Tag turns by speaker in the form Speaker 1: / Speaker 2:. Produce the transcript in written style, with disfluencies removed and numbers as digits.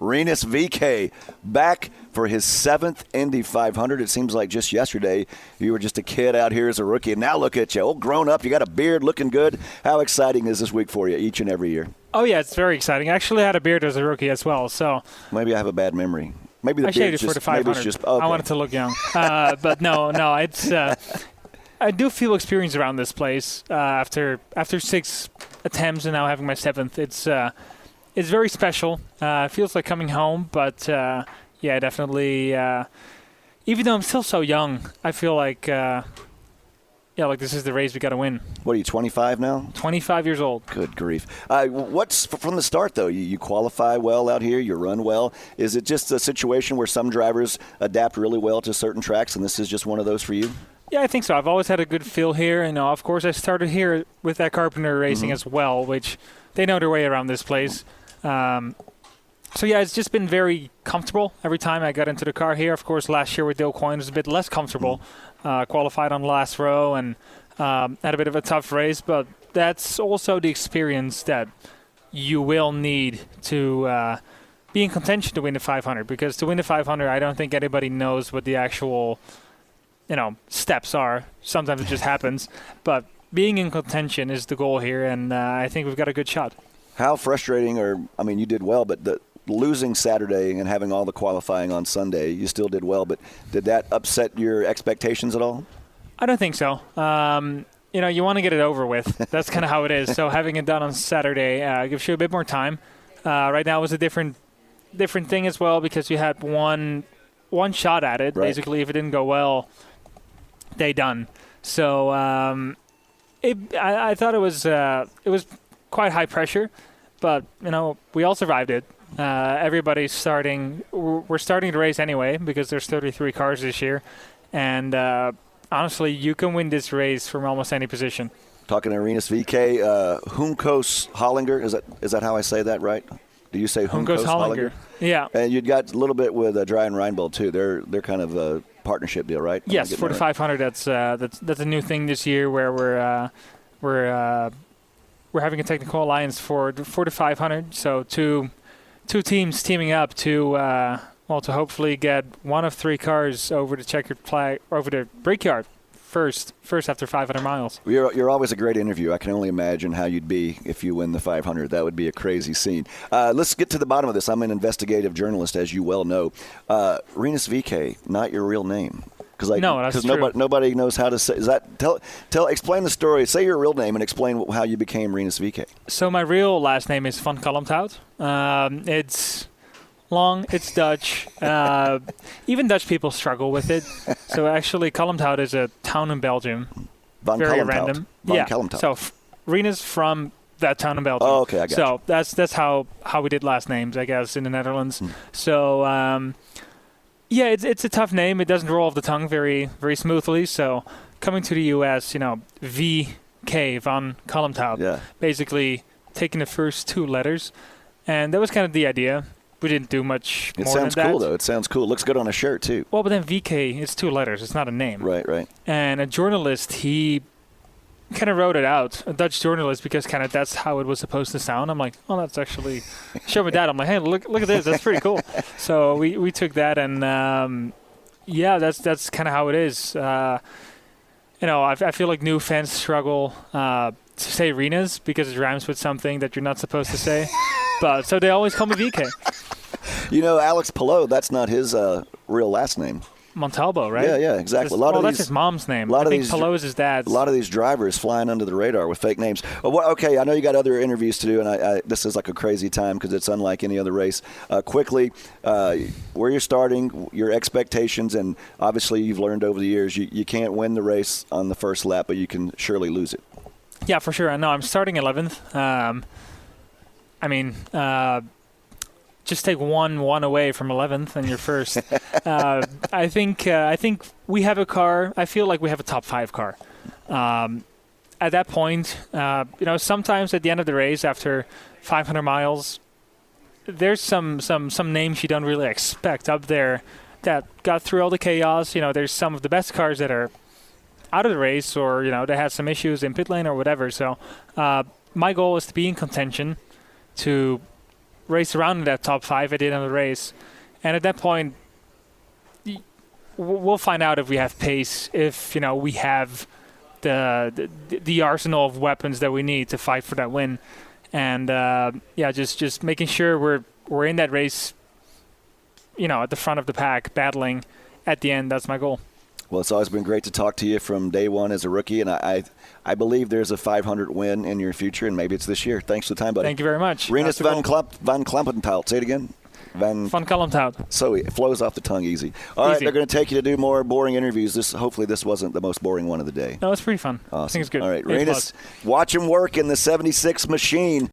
Speaker 1: Rinus VeeKay back for his 7th Indy 500. It seems like just yesterday you were just a kid out here as a rookie, and now look at you, old grown up. You got a beard, looking good. How exciting is this week for you each and every year?
Speaker 2: Oh, yeah, it's very exciting. I actually had a beard as a rookie as well. So
Speaker 1: maybe I have a bad memory. Maybe the
Speaker 2: I shaved it for the 500.
Speaker 1: Okay.
Speaker 2: I wanted to look young. But no, it's I do feel experience around this place after 6 attempts and now having my 7th. It's very special. It feels like coming home, but yeah, definitely. Even though I'm still so young, I feel like like this is the race we got to win.
Speaker 1: What are you, 25 now?
Speaker 2: 25 years old.
Speaker 1: Good grief. What's from the start, though? You qualify well out here. You run well. Is it just a situation where some drivers adapt really well to certain tracks, and this is just one of those for you?
Speaker 2: Yeah, I think so. I've always had a good feel here. And of course, I started here with that Carpenter Racing as well, which they know their way around this place. So, yeah, it's just been very comfortable every time I got into the car here. Of course, last year with Dale Coyne was a bit less comfortable. Qualified on the last row and had a bit of a tough race. But that's also the experience that you will need to be in contention to win the 500. Because to win the 500, I don't think anybody knows what the actual steps are. Sometimes it just happens. But being in contention is the goal here, and I think we've got a good shot.
Speaker 1: How frustrating, you did well, but losing Saturday and having all the qualifying on Sunday, you still did well, but did that upset your expectations at all?
Speaker 2: I don't think so. You want to get it over with. That's kind of how it is. So having it done on Saturday gives you a bit more time. Right now it was a different thing as well because you had one shot at it. Right. Basically, if it didn't go well, they done. So I thought it was quite high pressure, but we all survived it. Everybody's starting. We're starting to race anyway because there's 33 cars this year, and honestly, you can win this race from almost any position.
Speaker 1: Talking to Rinus VeeKay, Juncos Hollinger. Is that how I say that right? Do you say Juncos Hollinger?
Speaker 2: Yeah.
Speaker 1: And you got a little bit with Dry and Reinbold too. They're kind of a partnership deal, right?
Speaker 2: Yes, for the 500. That's a new thing this year where we're having a technical alliance for the 500. So two teams teaming up to hopefully get one of 3 cars over the checkered flag, over the brickyard first after 500 miles.
Speaker 1: You're always a great interview. I can only imagine how you'd be if you win the 500. That would be a crazy scene. Let's get to the bottom of this. I'm an investigative journalist, as you well know. Rinus VeeKay, not your real name.
Speaker 2: No, that's true.
Speaker 1: Nobody knows how to say. Is that explain the story? Say your real name and explain how you became Rinus VeeKay.
Speaker 2: So my real last name is Van Kalmthout. It's long. It's Dutch. Even Dutch people struggle with it. So actually, Kalmthout is a town in Belgium. Very random.
Speaker 1: Kalmthout.
Speaker 2: So Rinus from that town in Belgium.
Speaker 1: Oh, okay, I got you.
Speaker 2: That's how we did last names, I guess, in the Netherlands. So. Yeah, it's a tough name. It doesn't roll off the tongue very, very smoothly. So coming to the U.S., VeeKay, Van Kalmthout, basically taking the first 2 letters. And that was kind of the idea. We didn't do much more than that. It sounds
Speaker 1: cool, though. It sounds cool. It looks good on a shirt, too.
Speaker 2: Well, but then VeeKay, it's 2 letters. It's not a name.
Speaker 1: Right.
Speaker 2: And a journalist, he kind of wrote it out, a Dutch journalist, because kind of that's how it was supposed to sound. I'm like, oh, that's actually – show me that. I'm like, hey, look at this. That's pretty cool. So we took that, and, that's kind of how it is. I feel like new fans struggle to say Rinus because it rhymes with something that you're not supposed to say. But so they always call me VeeKay.
Speaker 1: Alex Palou, that's not his real last name.
Speaker 2: Montalvo, right?
Speaker 1: Yeah, exactly.
Speaker 2: That's his mom's name. I think Palou is his dad's.
Speaker 1: A lot of these drivers flying under the radar with fake names. Okay, I know you got other interviews to do, and this is like a crazy time because it's unlike any other race. Quickly, where you're starting, your expectations, and obviously you've learned over the years you can't win the race on the first lap, but you can surely lose it.
Speaker 2: Yeah, for sure. I know. I'm starting 11th. Just take one away from 11th and you're first. I think we have a car. I feel like we have a top 5 car. At that point, sometimes at the end of the race, after 500 miles, there's some names you don't really expect up there that got through all the chaos. There's some of the best cars that are out of the race, or they had some issues in pit lane or whatever. So my goal is to be in contention, to race around in that top 5 I did on the race. And at that point, we'll find out if we have pace, if we have the arsenal of weapons that we need to fight for that win. And just making sure we're in that race, at the front of the pack, battling at the end. That's my goal.
Speaker 1: Well, it's always been great to talk to you from day one as a rookie, and I believe there's a 500 win in your future, and maybe it's this year. Thanks for the time, buddy.
Speaker 2: Thank you very much.
Speaker 1: Rinus van Klempentout. Say it again.
Speaker 2: Van Klempentout.
Speaker 1: So it flows off the tongue easy. All right, they're going to take you to do more boring interviews. Hopefully this wasn't the most boring one of the day.
Speaker 2: No, it's pretty fun.
Speaker 1: Awesome.
Speaker 2: I think it's good.
Speaker 1: All right, Rinus, watch him work in the 76 machine.